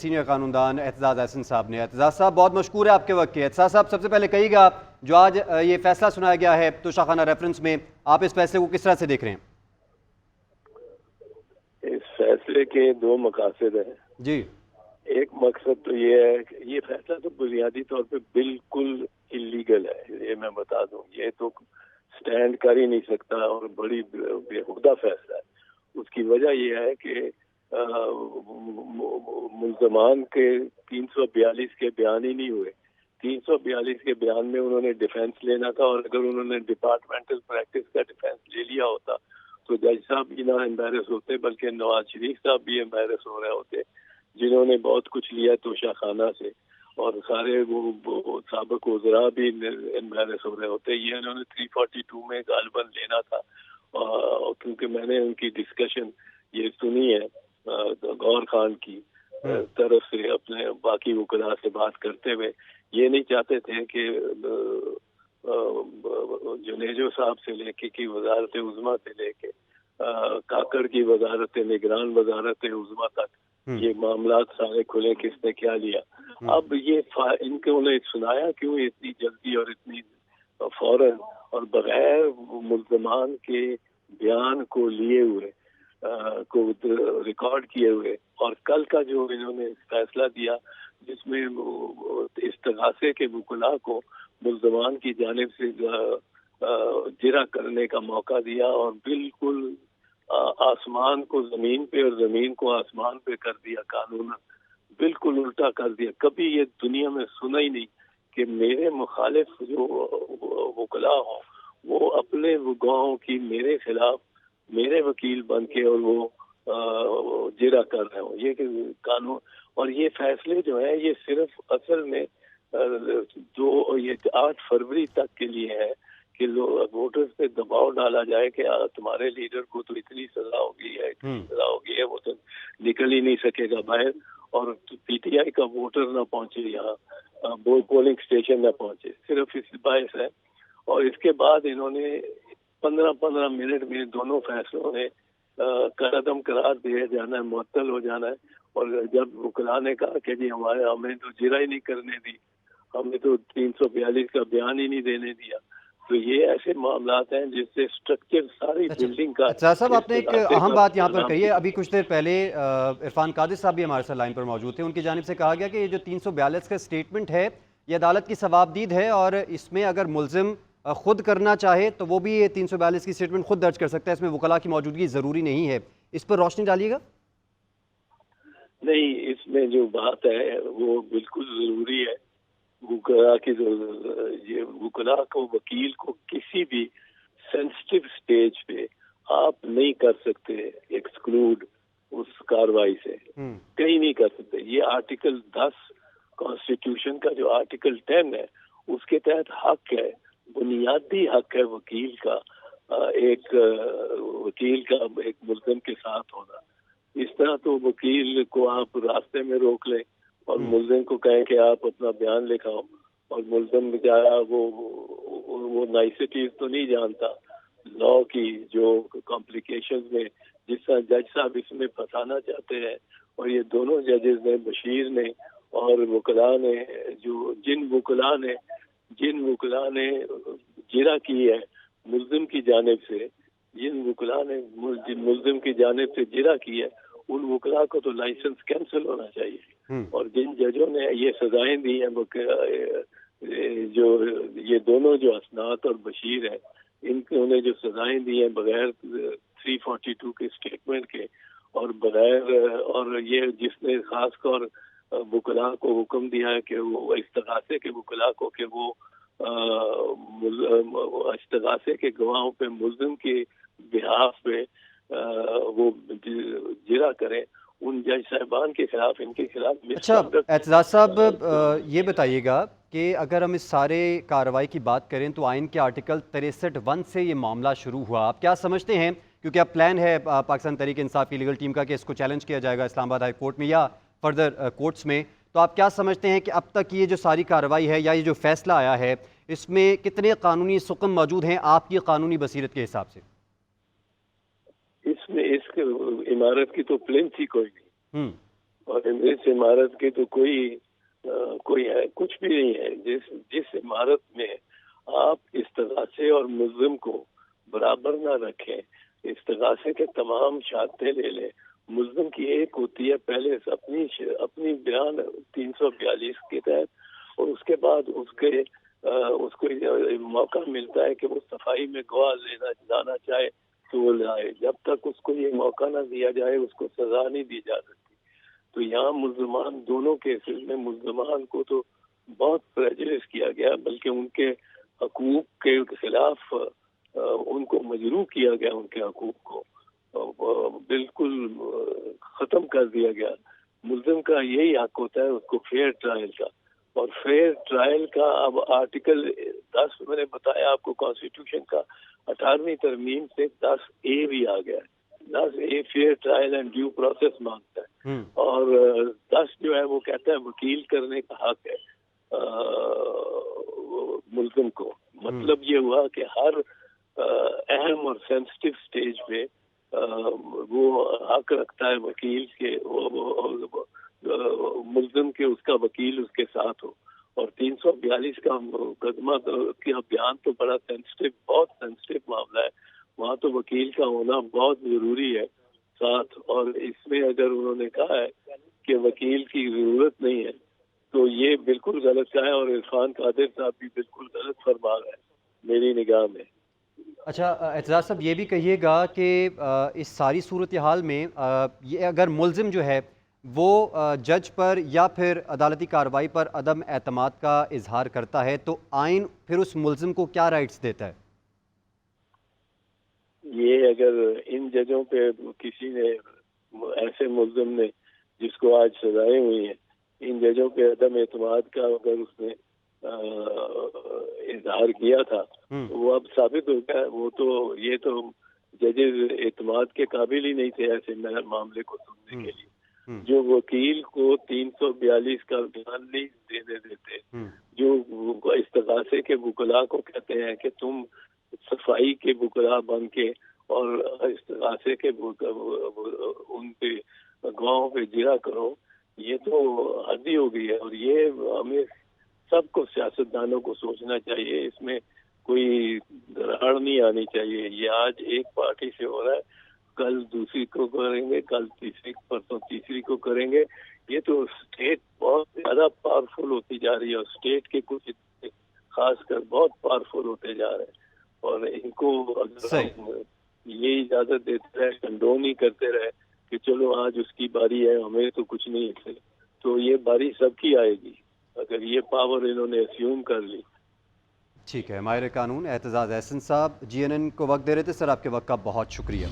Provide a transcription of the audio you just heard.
Senior قانوندان اعتزاز احسن صاحب نے۔ اعتزاز صاحب بہت مشکور ہے آپ کے وقت کے۔ اعتزاز صاحب سب سے پہلے کہیے گا جو آج یہ فیصلہ سنایا گیا ہے توشہ خانہ ریفرنس میں، آپ اس فیصلے کو کس طرح سے دیکھ رہے ہیں؟ اس فیصلے کے دو مقاصد ہیں جی۔ ایک مقصد تو یہ ہے کہ یہ فیصلہ تو بنیادی طور پہ بالکل اللیگل ہے، یہ میں بتا دوں، یہ تو سٹینڈ کر ہی نہیں سکتا اور بڑی بےہودہ فیصلہ ہے۔ اس کی وجہ یہ ہے کہ ملزمان کے 342 کے بیان ہی نہیں ہوئے۔ 342 کے بیان میں انہوں نے ڈیفینس لینا تھا، اور اگر انہوں نے ڈپارٹمنٹل پریکٹس کا ڈیفینس لے لیا ہوتا تو جج صاحب بھی نہ امبیرس ہوتے بلکہ نواز شریف صاحب بھی امبیرس ہو رہے ہوتے، جنہوں نے بہت کچھ لیا توشہ خانہ سے، اور سارے وہ سابق وزراء بھی امبیرس ہو رہے ہوتے۔ یہ انہوں نے 342 میں غالباً لینا تھا، کیونکہ میں نے ان کی ڈسکشن یہ سنی ہے غور خان کی طرف سے اپنے باقی وکلاء سے بات کرتے ہوئے، یہ نہیں چاہتے تھے کہ جنیجو صاحب سے لے کے کی وزارت عظمیٰ سے لے کے کاکڑ کی وزارت نگران وزارت عظمیٰ تک یہ معاملات سارے کھلے کس نے کیا لیا۔ اب یہ ان کو انہیں سنایا کیوں اتنی جلدی اور اتنی فوراً اور بغیر ملزمان کے بیان کو لیے ہوئے کو ریکارڈ کیے ہوئے، اور کل کا جو انہوں نے فیصلہ دیا جس میں استغاثے کے وکلاء کو ملزمان کی جانب سے جرح کرنے کا موقع دیا، اور بالکل آسمان کو زمین پہ اور زمین کو آسمان پہ کر دیا، قانون بالکل الٹا کر دیا۔ کبھی یہ دنیا میں سنا ہی نہیں کہ میرے مخالف جو وکلاء ہوں وہ اپنے گواہوں کی میرے خلاف میرے وکیل بن کے اور وہ جرح کر رہے ہوں۔ یہ قانون اور یہ فیصلے جو ہیں یہ صرف اصل میں 8 فروری تک کے لیے ہے کہ ووٹرز پہ دباؤ ڈالا جائے کہ تمہارے لیڈر کو تو اتنی سزا ہوگی ہے، اتنی سزا ہوگی ہے، وہ تو نکل ہی نہیں سکے گا باہر، اور پی ٹی آئی کا ووٹر نہ پہنچے یہاں، پولنگ اسٹیشن نہ پہنچے، صرف اس باعث ہے۔ اور اس کے بعد انہوں نے 15 منٹ میں دونوں فیصلوں نے قدم قرار دیا جانا ہے، معطل ہو جانا ہے۔ اور جب وکلاء نے کہا کہ جی ہمیں تو جرح ہی نہیں کرنے دی، ہمیں تو 342 کا بیان ہی نہیں دینے دیا، تو یہ ایسے معاملات ہیں جس سے اسٹرکچر ساری بلڈنگ کا۔ اعتزاز صاحب آپ نے ایک اہم بات یہاں پر کہی ہے، ابھی کچھ دیر پہلے عرفان قادر صاحب بھی ہمارے ساتھ لائن پر موجود تھے، ان کی جانب سے کہا گیا کہ یہ جو 342 کا سٹیٹمنٹ ہے یہ عدالت کی ثوابدید ہے، اور اس میں اگر ملزم خود کرنا چاہے تو وہ بھی یہ 342 کی سٹیٹمنٹ خود درج کر سکتا ہے، اس میں وکلاء کی موجودگی ضروری نہیں ہے۔ اس پر روشنی ڈالیے گا۔ نہیں، اس میں جو بات ہے وہ بالکل ضروری ہے۔ وکلاء کی وکلاء کو وکیل کو کسی بھی سینسٹیو سٹیج پہ آپ نہیں کر سکتے ایکسکلوڈ اس کاروائی سے، کہیں نہیں کر سکتے۔ یہ آرٹیکل 10 کانسٹیٹیوشن کا جو آرٹیکل 10 ہے اس کے تحت حق ہے، بنیادی حق ہے وکیل کا ایک ملزم کے ساتھ ہونا۔ اس طرح تو وکیل کو آپ راستے میں روک لیں اور ملزم کو کہیں کہ آپ اپنا بیان لکھاؤ، اور ملزم بیچارہ وہ نائسٹیز تو نہیں جانتا لا کی، جو کمپلیکیشنز میں جس طرح جج صاحب اس میں پھنسانا چاہتے ہیں، اور یہ دونوں ججز نے، بشیر نے اور وکلاء نے، جن وکلاء نے جرح کی ہے ملزم کی جانب سے، جن وکلاء نے ملزم کی جانب سے جرح کی ہے، ان وکلاء کو تو لائسنس کینسل ہونا چاہیے۔ اور جن ججوں نے یہ سزائیں دی ہیں، جو یہ دونوں جو اسناد اور بشیر ہیں، انہوں نے جو سزائیں دی ہیں بغیر 342 کے اسٹیٹمنٹ کے، اور بغیر، اور یہ جس نے خاص طور وکلاء کو حکم دیا ہے کہ وہ استغاثے کے وکلاء کو کہ وہ استغاثے کے گواہوں پہ ملزم کے بحاف پہ وہ جرح کریں، ان جج صاحبان کے خلاف، ان کے خلاف۔ اچھا اعتزاز صاحب یہ بتائیے گا کہ اگر ہم اس سارے کارروائی کی بات کریں تو آئین کے آرٹیکل 63(1) سے یہ معاملہ شروع ہوا، آپ کیا سمجھتے ہیں؟ کیونکہ اب پلان ہے پاکستان تحریک انصاف کی لیگل ٹیم کا کہ اس کو چیلنج کیا جائے گا اسلام آباد ہائی کورٹ میں یا فردر کورٹس میں، تو آپ کیا سمجھتے ہیں کہ اب تک یہ جو ساری کارروائی ہے یا یہ جو فیصلہ آیا ہے اس میں کتنے قانونی سقم موجود ہیں آپ کی قانونی بصیرت کے حساب سے؟ اس میں اس عمارت کی تو پلنتھ ہی کوئی نہیں، اور اس عمارت کی تو کوئی ہے کچھ بھی نہیں ہے. جس عمارت میں آپ استغاثے اور ملزم کو برابر نہ رکھیں، استغاثے کے تمام شہادتیں لے لیں، ملزم کی ایک ہوتی ہے پہلے اپنی بیان 342 کے تحت، اور اس کے بعد اس کو موقع ملتا ہے کہ وہ صفائی میں گواہ لانا چاہے تو وہ لائے. جب تک اس کو یہ موقع نہ دیا جائے اس کو سزا نہیں دی جا سکتی. تو یہاں ملزمان دونوں کیسز میں ملزمان کو تو بہت پریجڈس کیا گیا، بلکہ ان کے حقوق کے خلاف ان کو مجروح کیا گیا، ان کے حقوق کو بالکل ختم کر دیا گیا. ملزم کا یہی حق ہوتا ہے اس کو فیئر ٹرائل کا، اور فیئر ٹرائل کا اب آرٹیکل 10 میں نے بتایا آپ کو کانسٹیٹیوشن کا 18ویں ترمیم سے 10A بھی آ گیا ہے. 10A fair trial and due process مانگتا ہے، اور 10 جو ہے وہ کہتا ہے وکیل کرنے کا حق ہے ملزم کو. مطلب یہ ہوا کہ ہر اہم اور سینسٹیو سٹیج پہ وہ حق رکھتا ہے وکیل کے، ملزم کے اس کا وکیل اس کے ساتھ ہو. اور 342 کا مقدمہ کا بیان تو بڑا بہت سینسٹیو معاملہ ہے، وہاں تو وکیل کا ہونا بہت ضروری ہے ساتھ. اور اس میں اگر انہوں نے کہا ہے کہ وکیل کی ضرورت نہیں ہے تو یہ بالکل غلط ہے، اور عرفان قادر صاحب بھی بالکل غلط فرما رہے ہیں میری نگاہ میں. اچھا اعتزاز صاحب یہ بھی کہیے گا کہ اس ساری صورتحال میں یہ اگر ملزم جو ہے وہ جج پر یا پھر عدالتی کارروائی پر عدم اعتماد کا اظہار کرتا ہے تو آئین پھر اس ملزم کو کیا رائٹس دیتا ہے؟ یہ اگر ان ججوں پہ کسی نے ایسے ملزم نے جس کو آج سزائیں ہوئی ہیں، ان ججوں پہ عدم اعتماد کا اگر اس نے اظہار کیا تھا تو وہ اب ثابت ہو گیا. وہ تو یہ تو ججز اعتماد کے قابل ہی نہیں تھے ایسے معاملے کو سننے کے لیے. جو وکیل کو 342 کا بیان نہیں دینے دیتے، جو استغاثے کے وکلاء کو کہتے ہیں کہ تم صفائی کے وکلاء بن کے اور استغاثے کے ان پہ گواہوں پہ جرا کرو، یہ تو حد ہی ہو گئی ہے. اور یہ ہمیں سب کو سیاستدانوں کو سوچنا چاہیے، اس میں کوئی دراڑ نہیں آنی چاہیے. یہ آج ایک پارٹی سے ہو رہا ہے، کل دوسری کو کریں گے، کل پرسوں تیسری کو کریں گے. یہ تو اسٹیٹ بہت زیادہ پاورفل ہوتی جا رہی ہے، اور اسٹیٹ کے کچھ خاص کر بہت پاورفل ہوتے جا رہے ہیں. اور ان کو اگر ہم یہ اجازت دیتے رہے، کنڈون ہی کرتے رہے کہ چلو آج اس کی باری ہے ہمیں تو کچھ نہیں ہے، تو یہ باری سب کی آئے گی اگر یہ پاور انہوں نے اسیوم کر لی. ٹھیک ہے، ماہر قانون اعتزاز احسن صاحب GNN کو وقت دے رہے تھے. سر آپ کے وقت کا بہت شکریہ.